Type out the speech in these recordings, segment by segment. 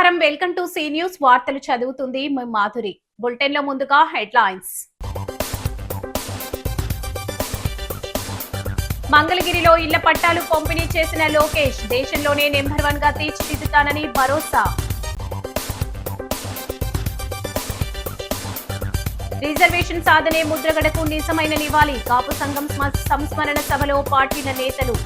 నమస్కారం, welcome to C news. వార్తలు చదువుతుంది మాధురి. బులెటిన్ లో ముందుగా హెడ్లైన్స్. మంగళగిరిలో ఇళ్ల పట్టాలు పంపిణీ చేసిన లోకేష్ దేశంలోనే నెంబర్ 1 గా తీర్చిదిద్దుతానని భరోసా. రిజర్వేషన్ సాధనే ముద్రగడకు నిజమైన నివాళి. కాపు సంఘం సంస్మరణ సభలో పార్టీల నేతలు.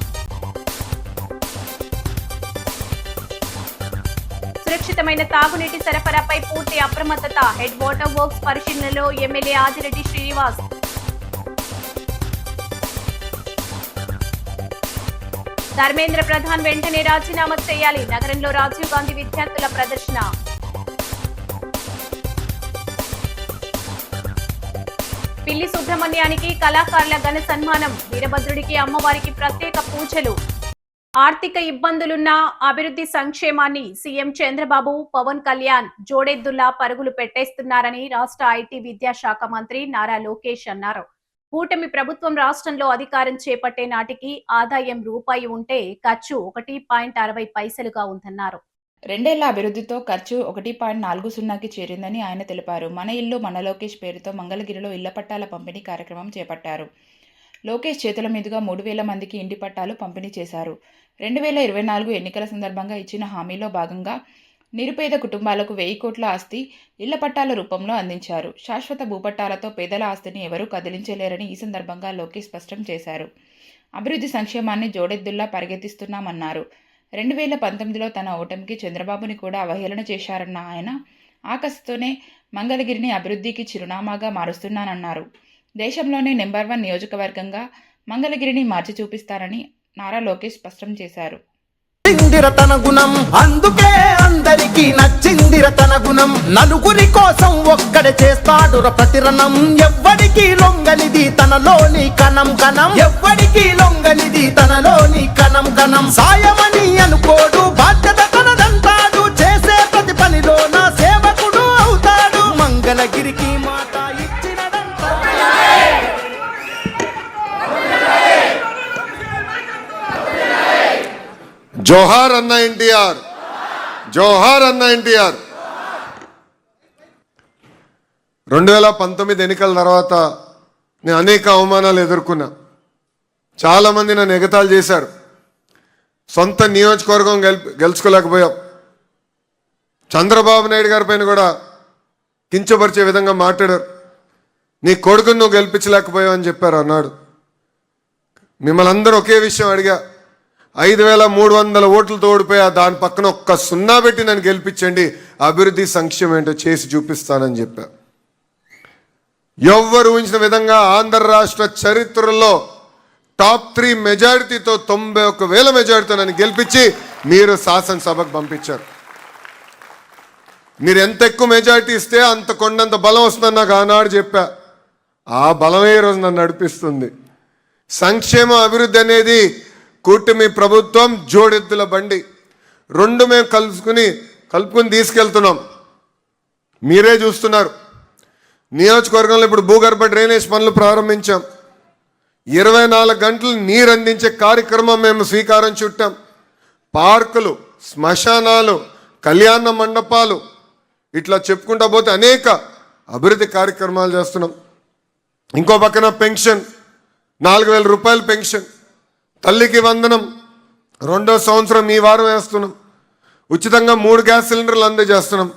సురక్షితమైన తాగునీటి సరఫరాపై పూర్తి అప్రమత్తత. హెడ్ వాటర్ వర్క్స్ పరిశీలనలో ఎమ్మెల్యే ఆదిరెడ్డి శ్రీనివాస్. ధర్మేంద్ర ప్రధాన్ వెంటనే రాజీనామా చేయాలి. నగరంలో రాజీవ్ గాంధీ విద్యార్థుల ప్రదర్శన. పిల్లి సుబ్రహ్మణ్యానికి కళాకారుల ఘన సన్మానం. వీరభద్రుడికి అమ్మవారికి ప్రత్యేక పూజలు. ఆర్థిక ఇబ్బందులున్న అభివృద్ధి సంక్షేమాన్ని సీఎం చంద్రబాబు, పవన్ కళ్యాణ్ జోడెద్దుల్లా పరుగులు పెట్టేస్తున్నారని రాష్ట్ర ఐటీ విద్యాశాఖ మంత్రి నారా లోకేష్ అన్నారు. కూటమి ప్రభుత్వం రాష్ట్రంలో అధికారం చేపట్టే నాటికి ఆదాయం రూపాయి ఉంటే ఖర్చు 1.60 పైసలుగా ఉందన్నారు. 2 ఏళ్ల అభివృద్ధితో ఖర్చు 1.40కి చేరిందని ఆయన తెలిపారు. మన ఇల్లు మన లోకేష్ పేరుతో మంగళగిరిలో ఇళ్ల పట్టాల పంపిణీ కార్యక్రమం చేపట్టారు. లోకేష్ చేతుల మీదుగా 3,000 మందికి ఇంటి పట్టాలు పంపిణీ చేశారు. 2024 ఎన్నికల సందర్భంగా ఇచ్చిన హామీలో భాగంగా నిరుపేద కుటుంబాలకు 1000 కోట్ల ఆస్తి ఇళ్ల పట్టాల రూపంలో అందించారు. శాశ్వత భూపట్టాలతో పేదల ఆస్తిని ఎవరూ కదిలించలేరని ఈ సందర్భంగా లోకేష్ స్పష్టం చేశారు. అభివృద్ధి సంక్షేమాన్ని జోడెద్దుల్లా పరిగెత్తిస్తున్నామన్నారు. 2019లో తన ఓటమికి చంద్రబాబుని కూడా అవహేళన చేశారన్న ఆయన ఆకస్సుతోనే మంగళగిరిని అభివృద్ధికి చిరునామాగా మారుస్తున్నానన్నారు. దేశంలోనే నెంబర్ 1 నియోజకవర్గంగా మంగళగిరిని మార్చి చూపిస్తారని నారా లోకేష్ స్పష్టం చేశారు. తన గుణం అందుకే అందరికి నచ్చిందిర తన గుణం. నలుగురి కోసం ఒక్కడే చేస్తాడు ప్రతిరణం. ఎవ్వడికి లొంగనిది తనలోని కణం కణం. ఎవ్వడికి లొంగనిది తనలోని కణం కణం. సాయమని అనుకోడు, బాధ్యత తనదంటాడు. చేసే ప్రతి పనిలో నా సేవకుడు అవుతాడు. మంగళగిరికి మాట ఇచ్చినదంతా. జోహార్ అన్న ఎన్టీఆర్, జోహార్ అన్న ఎన్టీఆర్. 2019 ఎన్నికల తర్వాత నేను అనేక అవమానాలు ఎదుర్కొన్నా. చాలామంది నన్ను ఎగతాళి చేశారు. సొంత నియోజకవర్గం గెలుచుకోలేకపోయాం. చంద్రబాబు నాయుడు గారి పైన కూడా కించపరిచే విధంగా మాట్లాడారు. నీ కొడుకును నువ్వు గెలిపించలేకపోయావు అని చెప్పారు అన్నాడు. మిమ్మల్ని అందరూ ఒకే విషయం అడిగా. 5,300 ఓట్లతో ఓడిపోయా, దాని పక్కన ఒక్క 0 పెట్టి నన్ను గెలిపించండి, అభివృద్ధి సంక్షేమం ఏంటో చేసి చూపిస్తానని చెప్పా. ఎవ్వరు ఊహించిన విధంగా ఆంధ్ర రాష్ట్ర చరిత్రలో టాప్ 3 మెజారిటీతో 91,000 మెజారిటీతో నన్ను గెలిపించి మీరు శాసనసభకు పంపించారు. మీరు ఎంత ఎక్కువ మెజారిటీ ఇస్తే అంత కొండంత బలం వస్తుందని నాకు ఆనాడు చెప్పా. ఆ బలమే ఈరోజు నన్ను నడిపిస్తుంది. సంక్షేమ అభివృద్ధి అనేది కూటమి ప్రభుత్వం జోడెద్దుల బండి. 2 మేము కలుపుకుని తీసుకెళ్తున్నాం. మీరే చూస్తున్నారు. నియోజకవర్గంలో ఇప్పుడు భూగర్భ డ్రైనేజ్ పనులు ప్రారంభించాం. 24 గంటలు నీరు అందించే కార్యక్రమం మేము శ్రీకారం చుట్టాం. పార్కులు, శ్మశానాలు, కళ్యాణ మండపాలు, ఇట్లా చెప్పుకుంటా పోతే అనేక అభివృద్ధి కార్యక్రమాలు చేస్తున్నాం. ఇంకో పక్కన పెన్షన్, 4,000 రూపాయలు పెన్షన్. తల్లికి వందనం 2వ సంవత్సరం ఈ వారం వేస్తున్నాం. ఉచితంగా 3 గ్యాస్ సిలిండర్లు అందజేస్తున్నాం.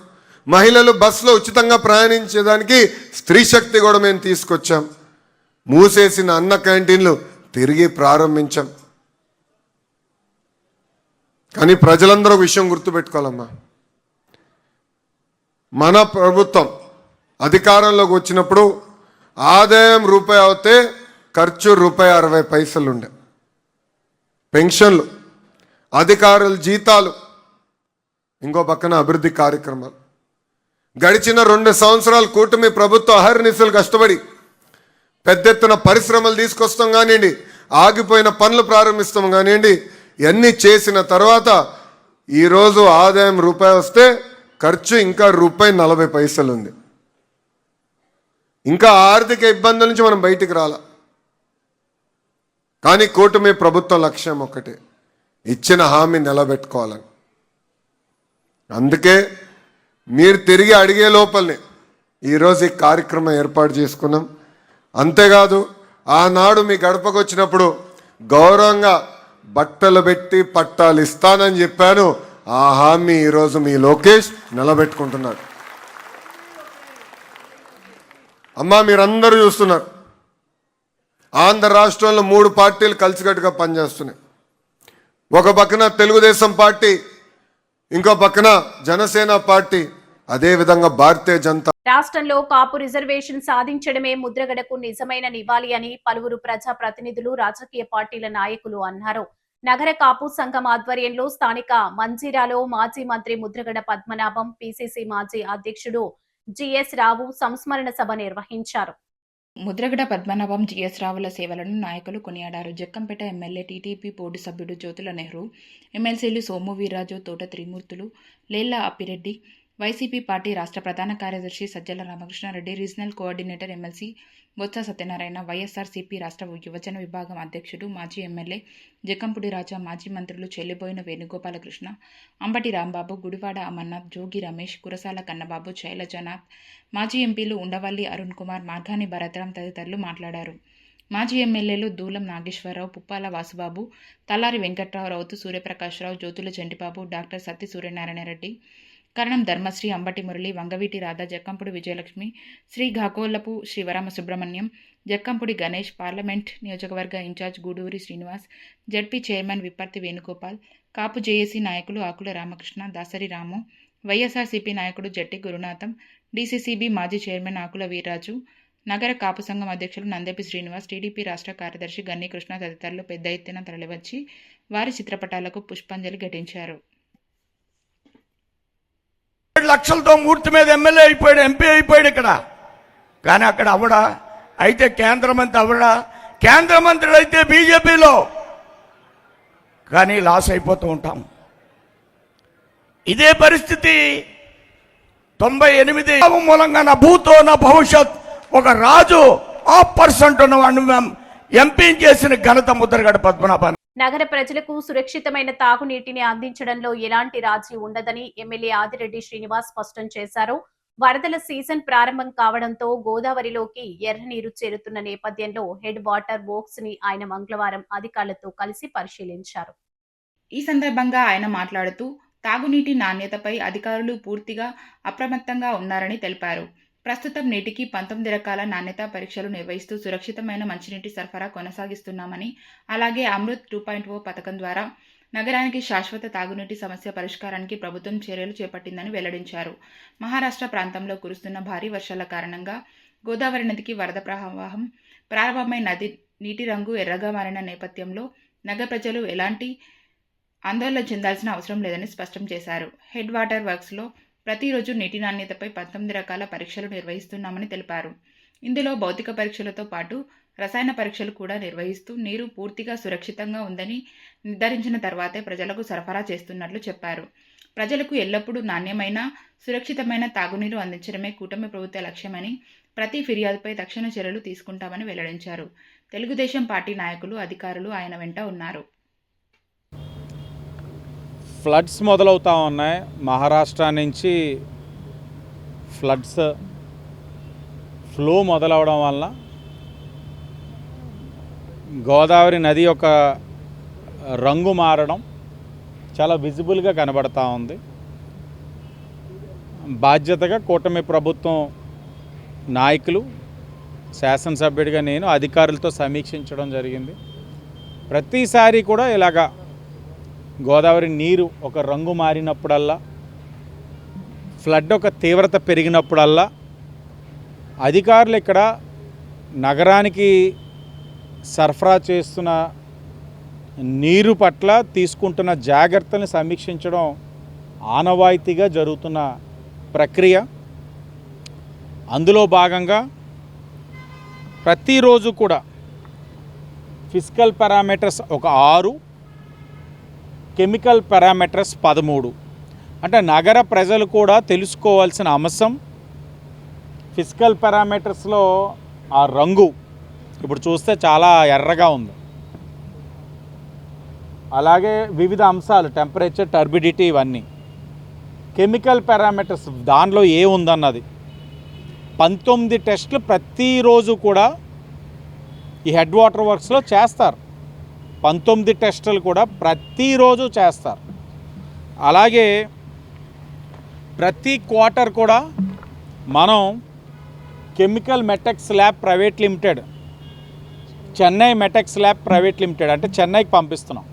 మహిళలు బస్సులో ఉచితంగా ప్రయాణించేదానికి స్త్రీ శక్తి కూడా మేము తీసుకొచ్చాం. మూసేసిన అన్న క్యాంటీన్లు తిరిగి ప్రారంభించాం. కానీ ప్రజలందరూ ఒక విషయం గుర్తుపెట్టుకోవాలమ్మా. మన ప్రభుత్వం అధికారంలోకి వచ్చినప్పుడు ఆదాయం రూపాయి అవుతే ఖర్చు ₹1.60 ఉండే. పెన్షన్లు, అధికారుల జీతాలు, ఇంకో పక్కన అభివృద్ధి కార్యక్రమాలు. గడిచిన 2 సంవత్సరాలు కూటమి ప్రభుత్వం అహర్నిశలు కష్టపడి పెద్ద ఎత్తున పరిశ్రమలు తీసుకొస్తాం కానివ్వండి, ఆగిపోయిన పనులు ప్రారంభిస్తాం కానివ్వండి, ఇవన్నీ చేసిన తర్వాత ఈరోజు ఆదాయం రూపాయి వస్తే ఖర్చు ఇంకా ₹1.40 ఉంది. ఇంకా ఆర్థిక ఇబ్బందుల నుంచి మనం బయటికి రాలా. కానీ కూటమి ప్రభుత్వం లక్ష్యం ఒక్కటే, ఇచ్చిన హామీ నిలబెట్టుకోవాలని. అందుకే మీరు తిరిగి అడిగే లోపలనే ఈరోజు ఈ కార్యక్రమం ఏర్పాటు చేసుకున్నాం. అంతేకాదు ఆనాడు మీ గడపకు వచ్చినప్పుడు గౌరవంగా బట్టలు పెట్టి పట్టాలు ఇస్తానని చెప్పాను. ఆ హామీ ఈరోజు మీ లోకేష్ నిలబెట్టుకుంటున్నాడు. అమ్మా మీరందరూ చూస్తున్నారు, ఆంధ్ర రాష్ట్రంలో 3 పార్టీలు కలిసికట్టుగా పనిచేస్తున్నాయి. ఒక పక్కన తెలుగుదేశం పార్టీ, ఇంకో పక్కన జనసేన పార్టీ, అదేవిధంగా భారతీయ జనతా. రాష్ట్రంలో కాపు రిజర్వేషన్ సాధించడమే ముద్రగడకు నిజమైన నివాళి అని పలువురు ప్రజా ప్రతినిధులు, రాజకీయ పార్టీల నాయకులు అన్నారు. నగర కాపు సంఘం ఆధ్వర్యంలో స్థానిక మంజీరాలో మాజీ మంత్రి ముద్రగడ పద్మనాభం, పిసిసి మాజీ అధ్యక్షుడు జిఎస్ రావు సంస్మరణ సభ నిర్వహించారు. ముద్రగడ పద్మనాభం, జిఎస్ రావుల సేవలను నాయకులు కొనియాడారు. జక్కంపేట ఎమ్మెల్యే, టీడీపీ బోర్డు సభ్యుడు జ్యోతుల నెహ్రూ, ఎమ్మెల్సీలు సోము వీర్రాజు, తోట త్రిమూర్తులు, లేళ్ల అప్పిరెడ్డి, వైసీపీ పార్టీ రాష్ట్ర ప్రధాన కార్యదర్శి Sajjala Ramakrishna Reddy, regional coordinator MLC Botsa Satyanarayana, YSRCP రాష్ట్ర యువజన విభాగం అధ్యక్షుడు మాజీ ఎమ్మెల్యే జక్కంపూడి రాజా, మాజీ మంత్రులు చెల్లిబోయిన వేణుగోపాలకృష్ణ, అంబటి రాంబాబు, గుడివాడ అమర్నాథ్, జోగి రమేష్, కురసాల కన్నబాబు, శైలజనాథ్, మాజీ ఎంపీలు ఉండవల్లి అరుణ్ కుమార్, మార్గాని భరతరాం తదితరులు మాట్లాడారు. మాజీ ఎమ్మెల్యేలు దూలం నాగేశ్వరరావు, పుప్పాల వాసుబాబు, తల్లారి వెంకట్రావు, రౌతు సూర్యప్రకాశ్రావు, జ్యోతుల చంటిబాబు, డాక్టర్ సత్తి సూర్యనారాయణ రెడ్డి, కరణం ధర్మశ్రీ, అంబటి మురళి, వంగవీటి రాధా, జక్కంపూడి విజయలక్ష్మి, శ్రీ ఘాకోలపు శివరామ సుబ్రహ్మణ్యం, జక్కంపూడి గణేష్, పార్లమెంట్ నియోజకవర్గ incharge Guduri Srinivas, ZP chairman Vipparthi Venugopal, Kapu JAC నాయకులు ఆకుల రామకృష్ణ, దాసరి రాము, వైఎస్ఆర్సీపీ నాయకుడు జట్టి గురునాథం, డీసీసీబీ మాజీ చైర్మన్ ఆకుల వీర్రాజు, నగర కాపు సంఘం అధ్యక్షులు నందెపి శ్రీనివాస్, టీడీపీ రాష్ట్ర కార్యదర్శి గన్ని కృష్ణ తదితరులు పెద్ద ఎత్తున తరలివచ్చి వారి చిత్రపటాలకు పుష్పాంజలి ఘటించారు. 7 లక్షలతో మూర్తి మీద ఎమ్మెల్యే అయిపోయాడు, ఎంపీ అయిపోయాడు ఇక్కడ. కానీ అక్కడ అవడా అయితే కేంద్ర మంత్రి, అవడా కేంద్ర మంత్రులు అయితే బీజేపీలో, కానీ లాస్ అయిపోతూ ఉంటాం. ఇదే పరిస్థితి 98 మూలంగా నా భూతో నా భవిష్యత్, ఒక రాజు % ఉన్నవాడిని ఎంపీ చేసిన ఘనత ముద్రగడ పద్మనాభాన్ని. నగర ప్రజలకు సురక్షితమైన తాగునీటిని అందించడంలో ఎలాంటి రాజీ ఉండదని ఎమ్మెల్యే ఆదిరెడ్డి శ్రీనివాస్ స్పష్టం చేశారు. వరదల సీజన్ ప్రారంభం కావడంతో గోదావరిలోకి ఎర్రనీరు చేరుతున్న నేపథ్యంలో హెడ్ వాటర్ వర్క్స్ ని ఆయన మంగళవారం అధికారులతో కలిసి పరిశీలించారు. ఈ సందర్భంగా ఆయన మాట్లాడుతూ తాగునీటి నాణ్యతపై అధికారులు పూర్తిగా అప్రమత్తంగా ఉన్నారని తెలిపారు. ప్రస్తుతం నీటికి 19 రకాల నాణ్యతా పరీక్షలు నిర్వహిస్తూ సురక్షితమైన మంచినీటి సరఫరా కొనసాగిస్తున్నామని, అలాగే అమృత్ 2.0 పథకం ద్వారా నగరానికి శాశ్వత తాగునీటి సమస్య పరిష్కారానికి ప్రభుత్వం చర్యలు చేపట్టిందని వెల్లడించారు. మహారాష్ట్ర ప్రాంతంలో కురుస్తున్న భారీ వర్షాల కారణంగా గోదావరి నదికి వరద ప్రవాహం ప్రారంభమై నది నీటి రంగు ఎర్రగా మారిన నేపథ్యంలో నగర ప్రజలు ఎలాంటి ఆందోళన చెందాల్సిన అవసరం లేదని స్పష్టం చేశారు. హెడ్ వాటర్ వర్క్స్లో ప్రతిరోజు నీటి నాణ్యతపై 19 రకాల పరీక్షలు నిర్వహిస్తున్నామని తెలిపారు. ఇందులో భౌతిక పరీక్షలతో పాటు రసాయన పరీక్షలు కూడా నిర్వహిస్తూ నీరు పూర్తిగా సురక్షితంగా ఉందని నిర్ధారించిన తర్వాతే ప్రజలకు సరఫరా చేస్తున్నట్లు చెప్పారు. ప్రజలకు ఎల్లప్పుడూ నాణ్యమైన, సురక్షితమైన తాగునీరు అందించడమే కూటమి ప్రభుత్వ లక్ష్యమని, ప్రతి ఫిర్యాదుపై తక్షణ చర్యలు తీసుకుంటామని వెల్లడించారు. తెలుగుదేశం పార్టీ నాయకులు, అధికారులు ఆయన వెంట ఉన్నారు. ఫ్లడ్స్ మొదలవుతూ ఉన్నాయి. మహారాష్ట్ర నుంచి ఫ్లడ్స్ ఫ్లో మొదలవడం వల్ల గోదావరి నది యొక్క రంగు మారడం చాలా విజిబుల్గా కనబడతా ఉంది. బాధ్యతగా కూటమి ప్రభుత్వం నాయకులు, శాసనసభ్యుడిగా నేను అధికారులతో సమీక్షించడం జరిగింది. ప్రతిసారి కూడా ఇలాగా గోదావరి నీరు ఒక రంగు మారినప్పుడల్లా, ఫ్లడ్ ఒక తీవ్రత పెరిగినప్పుడల్లా అధికారులు ఇక్కడ నగరానికి సరఫరా చేస్తున్న నీరు పట్ల తీసుకుంటున్న జాగ్రత్తల్ని సమీక్షించడం ఆనవాయితీగా జరుగుతున్న ప్రక్రియ. అందులో భాగంగా ప్రతిరోజు కూడా ఫిజికల్ పారామీటర్స్ ఒక 6, కెమికల్ పారామీటర్స్ 13. అంటే నగర ప్రజలు కూడా తెలుసుకోవాల్సిన అంశం, ఫిజికల్ పారామీటర్స్లో ఆ రంగు ఇప్పుడు చూస్తే చాలా ఎర్రగా ఉంది. అలాగే వివిధ అంశాలు, టెంపరేచర్, టర్బిడిటీ, ఇవన్నీ కెమికల్ పారామీటర్స్ దానిలో ఏ ఉందన్నది 19 టెస్టులు ప్రతిరోజు కూడా ఈ హెడ్ వాటర్ వర్క్స్లో చేస్తారు. 19 టెస్టులు కూడా ప్రతిరోజు చేస్తారు. అలాగే ప్రతి క్వార్టర్ కూడా మనం chemical Metex lab private limited, Chennai Metex lab private limited అంటే చెన్నైకి పంపిస్తున్నాం.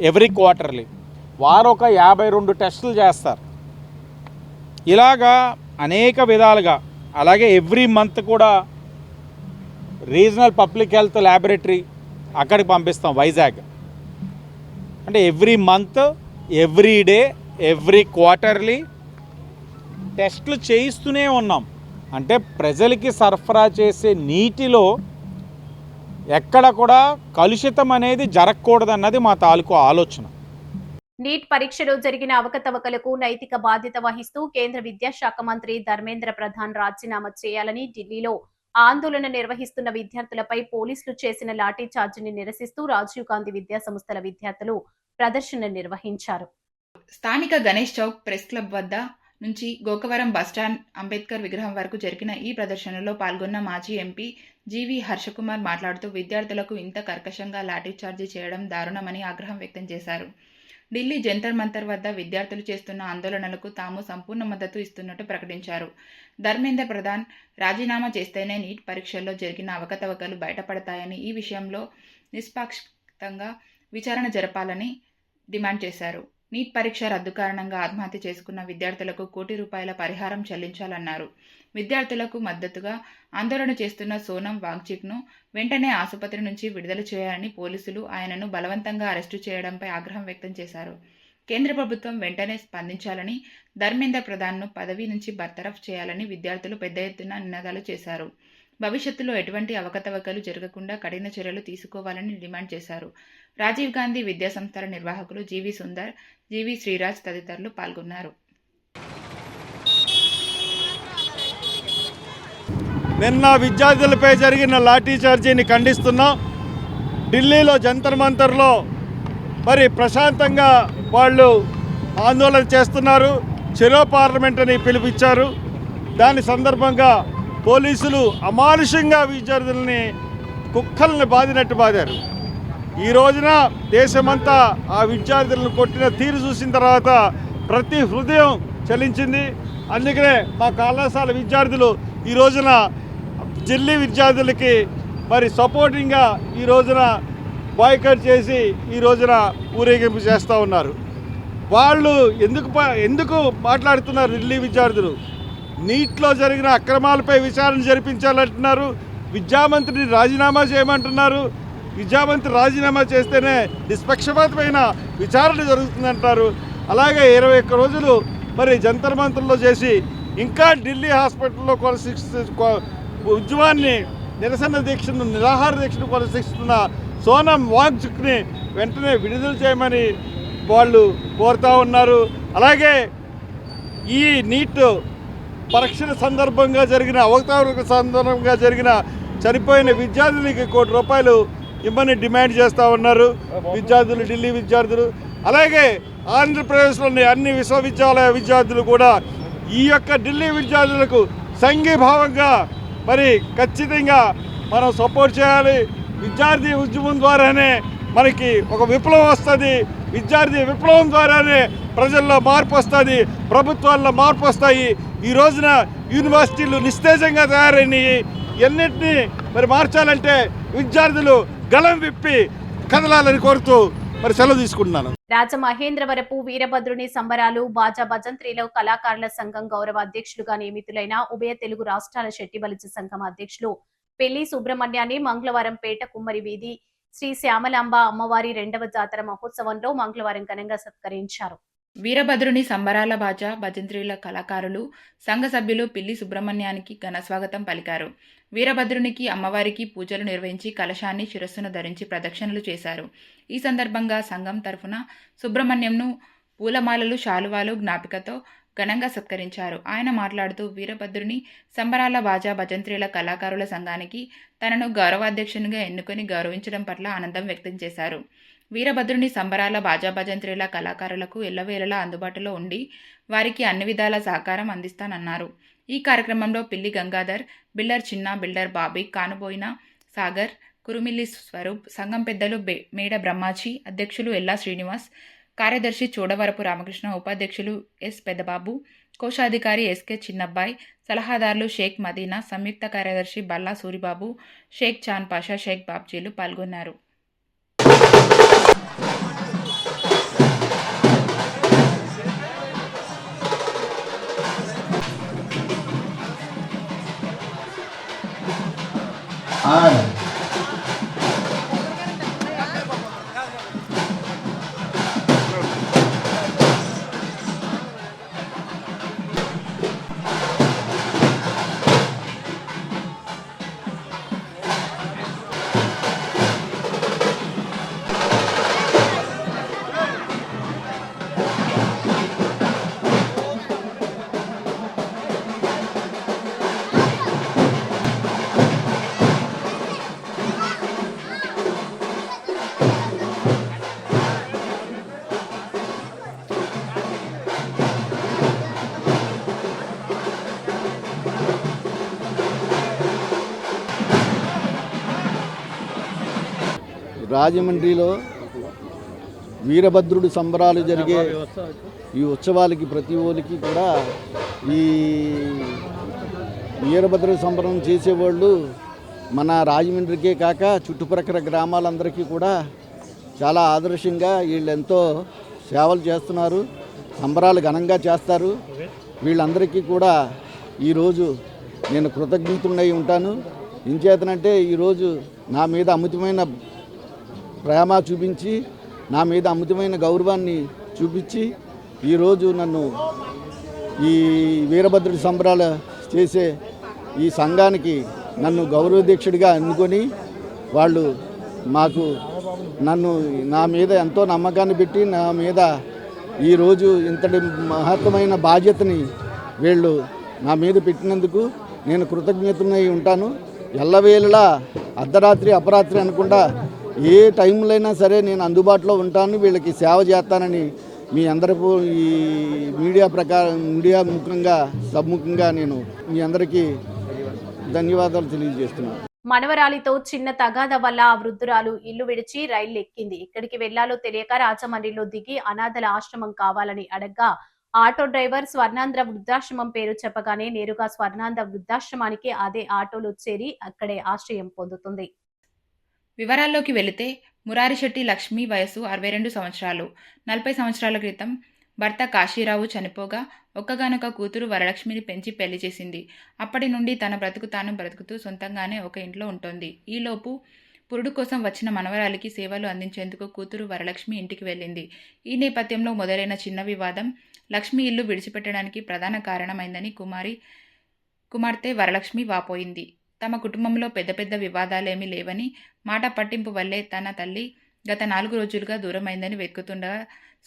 ఎవ్రీ క్వార్టర్లీ వారు ఒక 52 టెస్టులు చేస్తారు. ఇలాగా అనేక విధాలుగా. అలాగే ఎవ్రీ మంత్ కూడా రీజనల్ పబ్లిక్ హెల్త్ ల్యాబొరేటరీ అక్కడికి పంపిస్తాం, వైజాగ్. అంటే every month, every day, every quarterly టెస్టులు చేయిస్తూనే ఉన్నాం. అంటే ప్రజలకి సరఫరా చేసే నీటిలో ఎక్కడ కూడా కలుషితం అనేది జరగకూడదన్నది మా తాలూకు ఆలోచన. నీట్ పరీక్షలో జరిగిన అవకతవకలకు నైతిక బాధ్యత వహిస్తూ కేంద్ర విద్యాశాఖ మంత్రి ధర్మేంద్ర ప్రధాన్ రాజీనామా చేయాలని ఢిల్లీలో ఆందోళన నిర్వహిస్తున్న విద్యార్థులపై పోలీసులు చేసిన లాఠీ చార్జిని నిరసిస్తూ రాజీవ్ గాంధీ విద్యా సంస్థల విద్యార్థులు ప్రదర్శన నిర్వహించారు. స్థానిక గణేష్ చౌక్ ప్రెస్ క్లబ్ వద్ద నుంచి గోకవరం బస్టాండ్ అంబేద్కర్ విగ్రహం వరకు జరిగిన ఈ ప్రదర్శనలో పాల్గొన్న మాజీ ఎంపీ జీవి హర్షకుమార్ మాట్లాడుతూ విద్యార్థులకు ఇంత కర్కశంగా లాఠీచార్జీ చేయడం దారుణమని ఆగ్రహం వ్యక్తం చేశారు. ఢిల్లీ జంతర్ మంతర్ వద్ద విద్యార్థులు చేస్తున్న ఆందోళనలకు తాము సంపూర్ణ మద్దతు ఇస్తున్నట్టు ప్రకటించారు. ధర్మేంద్ర ప్రధాన్ రాజీనామా చేస్తేనే నీట్ పరీక్షల్లో జరిగిన అవకతవకలు బయటపడతాయని, ఈ విషయంలో నిష్పాక్షికంగా విచారణ జరపాలని డిమాండ్ చేశారు. నీట్ పరీక్ష రద్దు కారణంగా ఆత్మహత్య చేసుకున్న విద్యార్థులకు ₹1,00,00,000 పరిహారం చెల్లించాలన్నారు. విద్యార్థులకు మద్దతుగా ఆందోళన చేస్తున్న సోనం వాంగ్చుక్ను వెంటనే ఆసుపత్రి నుంచి విడుదల చేయాలని, పోలీసులు ఆయనను బలవంతంగా అరెస్టు చేయడంపై ఆగ్రహం వ్యక్తం చేశారు. కేంద్ర ప్రభుత్వం వెంటనే స్పందించాలని, ధర్మేంద్ర ప్రధాన్ను పదవి నుంచి బర్తరఫ్ చేయాలని విద్యార్థులు పెద్ద ఎత్తున నినాదాలు చేశారు. భవిష్యత్తులో ఎటువంటి అవకతవకలు జరగకుండా కఠిన చర్యలు తీసుకోవాలని డిమాండ్ చేశారు. రాజీవ్ గాంధీ విద్యా సంస్థల నిర్వాహకులు జీవి సుందర్, జీవి శ్రీరాజ్ తదితరులు పాల్గొన్నారు. నిన్న విద్యార్థులపై జరిగిన లాఠీ చార్జీని ఖండిస్తున్నాం. ఢిల్లీలో జంతర్ మంతర్లో మరి ప్రశాంతంగా వాళ్ళు ఆందోళన చేస్తున్నారు. చెరో పార్లమెంట్ అని పిలుపిచ్చారు. దాని సందర్భంగా పోలీసులు అమానుషంగా విద్యార్థులని కుక్కల్ని బాదినట్టు బాదారు. ఈ రోజున దేశమంతా ఆ విద్యార్థులను కొట్టిన తీరు చూసిన తర్వాత ప్రతి హృదయం చలించింది. అందుకనే మా కళాశాల విద్యార్థులు ఈ రోజున ఢిల్లీ విద్యార్థులకి మరి సపోర్టింగ్గా ఈ రోజున బాయ్కట్ చేసి ఈ రోజున ఊరేగింపు చేస్తూ ఉన్నారు. వాళ్ళు ఎందుకు మాట్లాడుతున్నారు? ఢిల్లీ విద్యార్థులు నీట్లో జరిగిన అక్రమాలపై విచారణ జరిపించాలంటున్నారు. విద్యామంత్రిని రాజీనామా చేయమంటున్నారు. విద్యామంత్రి రాజీనామా చేస్తేనే నిష్పక్షపాతమైన విచారణ జరుగుతుందంటారు. అలాగే 21 రోజులు మరి జంతర్ మంతర్లో చేసి ఇంకా ఢిల్లీ హాస్పిటల్లో ఉద్యమాన్ని, నిరసన దీక్షను, నిరాహార దీక్షను కొనసాగిస్తున్న సోనం వాంగ్చుక్ని వెంటనే విడుదల చేయమని వాళ్ళు కోరుతూ ఉన్నారు. అలాగే ఈ నీట్ పరీక్షల సందర్భంగా జరిగిన అవకతవకల సందర్భంగా జరిగిన చనిపోయిన విద్యార్థులకి ₹1,00,00,000 ఇమ్మని డిమాండ్ చేస్తూ ఉన్నారు విద్యార్థులు, ఢిల్లీ విద్యార్థులు. అలాగే ఆంధ్రప్రదేశ్లోని అన్ని విశ్వవిద్యాలయ విద్యార్థులు కూడా ఈ యొక్క ఢిల్లీ విద్యార్థులకు సంఘీభావంగా మరి ఖచ్చితంగా మనం సపోర్ట్ చేయాలి. విద్యార్థి ఉద్యమం ద్వారానే మనకి ఒక విప్లవం వస్తుంది. విద్యార్థి విప్లవం ద్వారానే ప్రజల్లో మార్పు వస్తుంది, ప్రభుత్వాల్లో మార్పు వస్తాయి. ఈ రోజున యూనివర్సిటీలు నిస్తేజంగా తయారైనవి. ఎన్నింటినీ మరి మార్చాలంటే విద్యార్థులు గళం విప్పి కదలాలని కోరుతూ మరి సెలవు తీసుకుంటున్నాను. రాజమహేంద్రవరపు వీరభద్రుని సంబరాలు బాజా భజంత్రిలో కళాకారుల సంఘం గౌరవ అధ్యక్షులుగా నియమితులైన ఉభయ తెలుగు రాష్ట్రాల శెట్టిబలిజ సంఘం అధ్యక్షులు పెళ్లి సుబ్రహ్మణ్యాన్ని మంగళవారం పేట కుమ్మరి వీధి శ్రీ శ్యామలాంబ అమ్మవారి 2వ జాతర మహోత్సవంలో మంగళవారం ఘనంగా సత్కరించారు. వీరభద్రుని సంబరాల బాజా భజంత్రీల కళాకారులు సంఘ సభ్యులు పిల్లి సుబ్రహ్మణ్యానికి ఘన స్వాగతం పలికారు. వీరభద్రునికి అమ్మవారికి పూజలు నిర్వహించి కలశాన్ని శిరస్సును ధరించి ప్రదక్షిణలు చేశారు. ఈ సందర్భంగా సంఘం తరఫున సుబ్రహ్మణ్యంను పూలమాలలు, శాలువాలు, జ్ఞాపికతో ఘనంగా సత్కరించారు. ఆయన మాట్లాడుతూ వీరభద్రుని సంబరాల బాజా భజంత్రీల కళాకారుల సంఘానికి తనను గౌరవాధ్యక్షునిగా ఎన్నుకొని గౌరవించడం పట్ల ఆనందం వ్యక్తం చేశారు. వీరభద్రుని సంబరాల బాజాభజంత్రీల కళాకారులకు ఎల్లవేళలా అందుబాటులో ఉండి వారికి అన్ని విధాల సహకారం అందిస్తానన్నారు. ఈ కార్యక్రమంలో పిల్లి గంగాధర్, బిల్డర్ చిన్న, బిల్డర్ బాబీ, కానుబోయిన సాగర్, కురుమిల్లి స్వరూప్, సంఘం పెద్దలు మేడ బ్రహ్మాజీ, అధ్యక్షులు ఎల్లా శ్రీనివాస్, కార్యదర్శి చూడవరపు రామకృష్ణ, ఉపాధ్యక్షులు ఎస్ పెద్దబాబు, కోశాధికారి ఎస్కే చిన్నబ్బాయి, సలహాదారులు షేక్ మదీనా, సంయుక్త కార్యదర్శి బల్లా సూరిబాబు, షేక్ చాన్ పాషా, షేక్ బాబ్జీలు పాల్గొన్నారు. రాజమండ్రిలో వీరభద్రుడి సంబరాలు జరిగే ఈ ఉత్సవాలకి ప్రతి ఒక్కరికి కూడా ఈ వీరభద్రుడి సంబరం చేసేవాళ్ళు మన రాజమండ్రికే కాక చుట్టుప్రక్కల గ్రామాలందరికీ కూడా చాలా ఆదర్శంగా వీళ్ళు ఎంతో సేవలు చేస్తున్నారు, సంబరాలు ఘనంగా చేస్తారు. వీళ్ళందరికీ కూడా ఈరోజు నేను కృతజ్ఞతుడై ఉంటాను. ఇంచేతనంటే ఈరోజు నా మీద అమితమైన ప్రేమ చూపించి, నా మీద అమితమైన గౌరవాన్ని చూపించి ఈరోజు నన్ను ఈ వీరభద్రుడి సంబరాలు చేసే ఈ సంఘానికి నన్ను గౌరవాధ్యక్షుడిగా ఎన్నుకొని వాళ్ళు నా మీద ఎంతో నమ్మకాన్ని పెట్టి నా మీద ఈరోజు ఇంతటి మహత్తమైన బాధ్యతని వీళ్ళు నా మీద పెట్టినందుకు నేను కృతజ్ఞతనై ఉంటాను. ఎల్లవేళలా అర్ధరాత్రి అపరాత్రి అనకుండా ఏ టైంలో అయినా సరే నేను అందుబాటులో ఉంటాను, వీళ్ళకి సేవ చేస్తానని మీ అందరికీ ఈ మీడియా ముఖంగా సమ్ముఖంగా నేను మీ అందరికీ ధన్యవాదాలు తెలియజేస్తున్నాను. మనవరాలితో చిన్న తగాద వల్ల ఆ వృద్ధురాలు ఇల్లు విడిచి రైలు ఎక్కింది. ఎక్కడికి వెళ్లాలో తెలియక రాజమండ్రిలో దిగి అనాథల ఆశ్రమం కావాలని అడగ్గా ఆటో డ్రైవర్ స్వర్ణాంధ్ర వృద్ధాశ్రమం పేరు చెప్పగానే నేరుగా స్వర్ణాంధ్ర వృద్ధాశ్రమానికి అదే ఆటోలో చేరి అక్కడే ఆశ్రయం పొందుతుంది. వివరాల్లోకి వెళితే మురారిశెట్టి లక్ష్మి వయసు 62 సంవత్సరాలు. 40 సంవత్సరాల క్రితం భర్త కాశీరావు చనిపోగా ఒక్కగానొక కూతురు వరలక్ష్మిని పెంచి పెళ్లి చేసింది. అప్పటి నుండి తన బ్రతుకు తాను బ్రతుకుతూ సొంతంగానే ఒక ఇంట్లో ఉంటుంది. ఈలోపు పురుడు కోసం వచ్చిన మనవరాలికి సేవలు అందించేందుకు కూతురు వరలక్ష్మి ఇంటికి వెళ్ళింది. ఈ నేపథ్యంలో మొదలైన చిన్న వివాదం లక్ష్మి ఇల్లు విడిచిపెట్టడానికి ప్రధాన కారణమైందని కుమార్తె వరలక్ష్మి వాపోయింది. తమ కుటుంబంలో పెద్ద పెద్ద వివాదాలేమీ లేవని, మాట పట్టింపు వల్లే తన తల్లి గత 4 రోజులుగా దూరమైందని వెతుకుతుండగా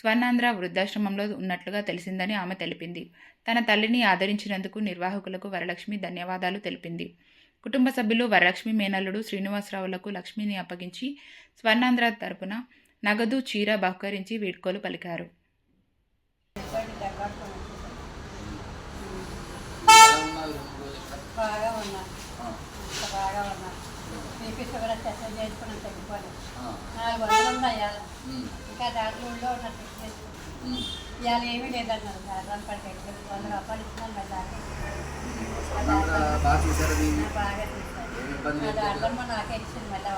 స్వర్ణాంధ్ర వృద్ధాశ్రమంలో ఉన్నట్లుగా తెలిసిందని ఆమె తెలిపింది. తన తల్లిని ఆదరించినందుకు నిర్వాహకులకు వరలక్ష్మి ధన్యవాదాలు తెలిపింది. కుటుంబ సభ్యులు వరలక్ష్మి మేనల్లుడు శ్రీనివాసరావులకు లక్ష్మిని అప్పగించి స్వర్ణాంధ్ర తరపున నగదు, చీర బహుకరించి వీడ్కోలు పలికారు. ఇంకా దాంట్లో ఉన్నట్టు ఇవాళ ఏమీ లేదన్నారు. సాధారణ పడితే 100 రూపాయలు ఇస్తున్నాను. బాగా చూసారు, అర్థమ్మ నాకే ఇచ్చింది. మళ్ళీ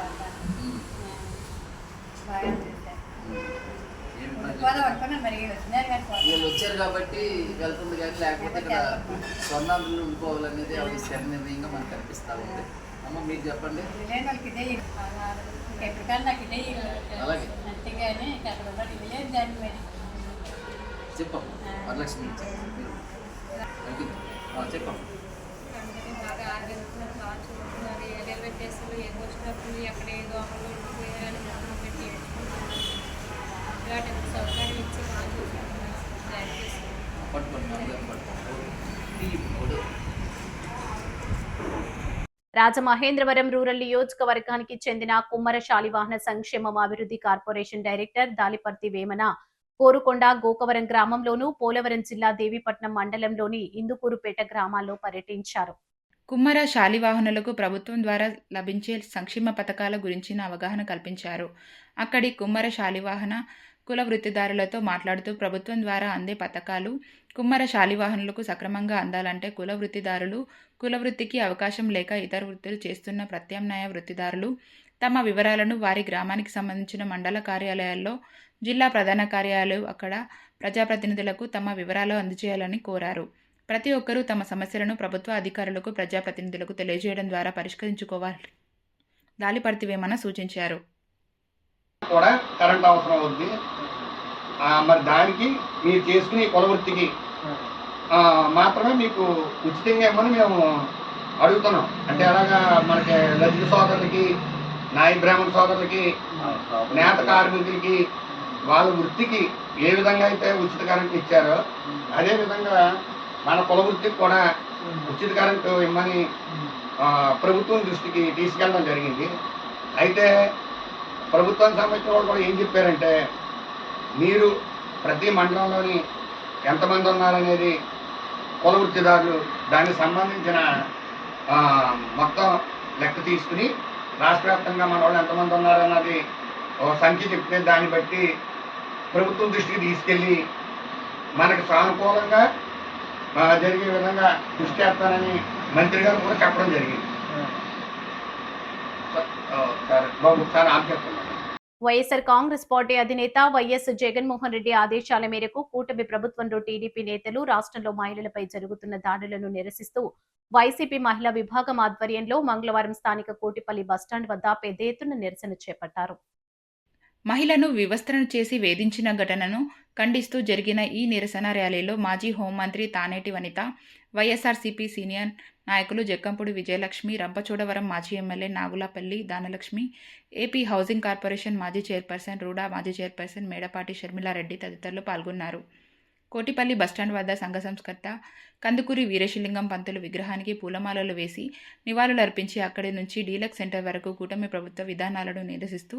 బాగా చూసారు మరి వచ్చారు కాబట్టి వెళ్తుంది. కానీ లేకపోతే ఇక్కడ స్వర్ణాంధ్రులు ఉండిపోవాలనేది అవి స్థిర నిర్ణయంగా మనకు కనిపిస్తూ ఉంది. అమ్మ మీరు చెప్పండి. వాళ్ళకి ఇదే ఎప్పటికన్నా నాకు ఇదే అలాగే అంతేగాని అక్కడ ఉన్నట్టు ఇదే దాన్ని మరి చెప్పమ్మ. వరలక్ష్మి చెప్పమ్మ. బాగా ఆర్గనిస్తున్నారు, బాగా చూస్తున్నారు. రైల్వే స్టేషన్లు ఏదో వచ్చినప్పుడు ఎక్కడ ఏదో అమలు ఉండిపోయారని మొత్తం పెట్టి ఇలాంటి సౌకర్యం ఇచ్చి బాగా చూస్తున్నారు. పట్టుకోండి. రాజమహేంద్రవరం రూరల్ నియోజకవర్గానికి చెందిన కుమ్మర శాలివాహన సంక్షేమం అభివృద్ధి కార్పొరేషన్ డైరెక్టర్ దాలిపర్తి వేమన కోరుకొండ గోకవరం గ్రామంలోను, పోలవరం జిల్లా దేవీపట్నం మండలంలోని ఇందుకూరుపేట గ్రామాల్లో పర్యటించారు. కుమ్మర శాలివాహనులకు ప్రభుత్వం ద్వారా లభించే సంక్షేమ పథకాల గురించిన అవగాహన కల్పించారు. అక్కడి కుమ్మర శాలివాహన కుల వృత్తిదారులతో మాట్లాడుతూ ప్రభుత్వం ద్వారా అందే పథకాలు కుమ్మర శాలివాహనులకు సక్రమంగా అందాలంటే కుల వృత్తిదారులు, కుల వృత్తికి అవకాశం లేక ఇతర వృత్తులు చేస్తున్న ప్రత్యామ్నాయ వృత్తిదారులు తమ వివరాలను వారి గ్రామానికి సంబంధించిన మండల కార్యాలయాల్లో, జిల్లా ప్రధాన కార్యాలయాలు అక్కడ ప్రజాప్రతినిధులకు తమ వివరాలు అందజేయాలని కోరారు. ప్రతి ఒక్కరూ తమ సమస్యలను ప్రభుత్వ అధికారులకు, ప్రజాప్రతినిధులకు తెలియజేయడం ద్వారా పరిష్కరించుకోవాలి దాలిపర్తి వేమన సూచించారు. కూడా కరెంట్ అవసరం అవుద్ది. మరి దానికి మీరు చేసుకునే కుల వృత్తికి మాత్రమే మీకు ఉచితంగా ఇవ్వమని మేము అడుగుతున్నాం. అంటే అలాగా మనకి దళిత సోదరులకి, నాయ బ్రాహ్మణ సోదరులకి, నేత కార్మికులకి వాళ్ళ వృత్తికి ఏ విధంగా అయితే ఉచిత కరెంట్ ఇచ్చారో అదేవిధంగా మన కుల వృత్తికి కూడా ఉచిత కరెంటు ఇవ్వమని ప్రభుత్వం దృష్టికి తీసుకెళ్ళడం జరిగింది. అయితే ప్రభుత్వానికి సంబంధించిన వాళ్ళు కూడా ఏం చెప్పారంటే, మీరు ప్రతి మండలంలోని ఎంతమంది ఉన్నారనేది కుల వృత్తిదారులు దానికి సంబంధించిన మొత్తం లెక్క తీసుకుని రాష్ట్ర వ్యాప్తంగా మన వాళ్ళు ఎంతమంది ఉన్నారన్నది సంఖ్య చెప్తే దాన్ని బట్టి ప్రభుత్వం దృష్టికి తీసుకెళ్ళి మనకు సానుకూలంగా జరిగే విధంగా కృషి చేస్తానని మంత్రి గారు కూడా చెప్పడం జరిగింది. సార్ ఆప్చెప్తున్నారు. వైఎస్ఆర్ కాంగ్రెస్ పార్టీ అధినేత వైఎస్ జగన్మోహన్ రెడ్డి ఆదేశాల మేరకు కూటమి ప్రభుత్వంలో టీడీపీ నేతలు రాష్ట్రంలో మహిళలపై జరుగుతున్న దాడులను నిరసిస్తూ వైసీపీ మహిళా విభాగం ఆధ్వర్యంలో మంగళవారం స్థానిక కోటిపల్లి బస్టాండ్ వద్ద పెద్ద ఎత్తున నిరసన చేపట్టారు. మహిళను వివస్త్రణ చేసి వేధించిన ఘటనను ఖండిస్తూ జరిగిన ఈ నిరసన ర్యాలీలో మాజీ హోంమంత్రి తానేటి వనిత, వైఎస్ఆర్సీపీ సీనియర్ నాయకులు జక్కంపూడి విజయలక్ష్మి, రంపచోడవరం మాజీ MLA Nagulapalli Dhanalakshmi, AP housing corporation మాజీ చైర్పర్సన్ రూడా, మాజీ చైర్పర్సన్ మేడపాటి షర్మిలారెడ్డి తదితరులు పాల్గొన్నారు. కోటిపల్లి బస్టాండ్ వద్ద సంఘ సంస్కర్త కందుకూరి వీరేశలింగం పంతులు విగ్రహానికి పూలమాలలు వేసి నివాళులర్పించి అక్కడి నుంచి డీలక్స్ సెంటర్ వరకు కూటమి ప్రభుత్వ విధానాలను నిరసిస్తూ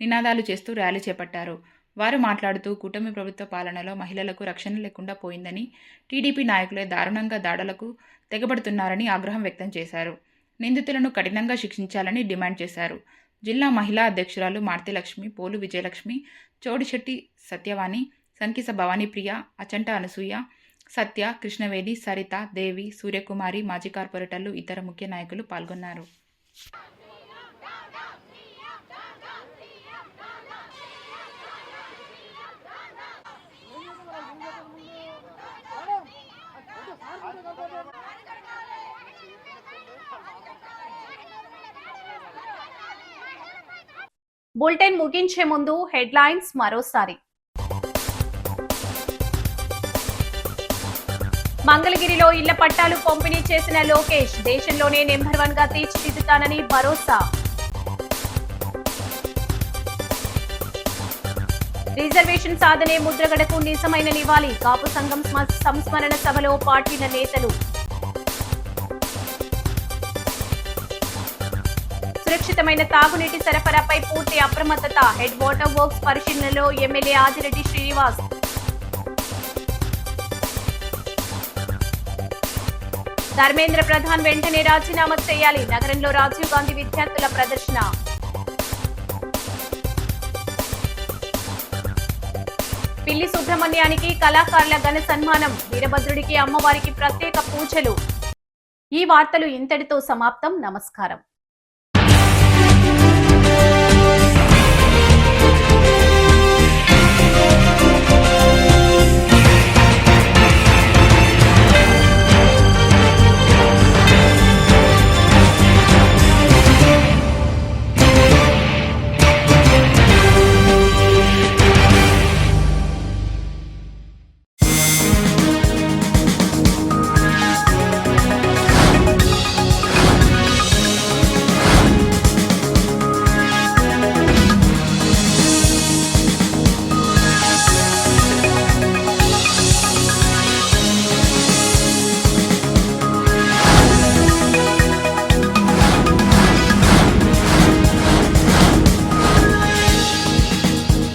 నినాదాలు చేస్తూ ర్యాలీ చేపట్టారు. వారు మాట్లాడుతూ కూటమి ప్రభుత్వ పాలనలో మహిళలకు రక్షణ లేకుండా పోయిందని, టీడీపీ నాయకులే దారుణంగా దాడులకు తెగబడుతున్నారని ఆగ్రహం వ్యక్తం చేశారు. నిందితులను కఠినంగా శిక్షించాలని డిమాండ్ చేశారు. జిల్లా మహిళా అధ్యక్షురాలు మార్తిలక్ష్మి, పోలు విజయలక్ష్మి, చోడిశెట్టి సత్యవాణి, సంకిస భవానీప్రియ, అచంట అనసూయ, సత్య, కృష్ణవేణి, సరిత, దేవి, సూర్యకుమారి, మాజీ కార్పొరేటర్లు, ఇతర ముఖ్య నాయకులు పాల్గొన్నారు. బులెటిన్ ముగించే ముందు హెడ్లైన్స్ మరోసారి. మంగళగిరిలో ఇళ్ల పట్టాలు పంపిణీ చేసిన లోకేష్, దేశంలోనే నెంబర్ 1 గా తీర్చిదిద్దుతానని భరోసా. రిజర్వేషన్ సాధనే ముద్రగడకు నిజమైన నివాళి, కాపు సంఘం సంస్మరణ సభలో పార్టీల నేతలు. సురక్షితమైన తాగునీటి సరఫరాపై పూర్తి అప్రమత్తత, హెడ్ వాటర్ వర్క్స్ పరిశీలనలో ఎమ్మెల్యే ఆదిరెడ్డి శ్రీనివాస్. ధర్మేంద్ర ప్రధాన్ వెంటనే రాజీనామా చేయాలి, నగరంలో రాజీవ్ గాంధీ విద్యార్థుల ప్రదర్శన. పిల్లి సుబ్రహ్మణ్యానికి కళాకారుల ఘన సన్మానం, వీరభద్రుడికి అమ్మవారికి ప్రత్యేక పూజలు. ఈ వార్తలు ఇంతటితో సమాప్తం. నమస్కారం.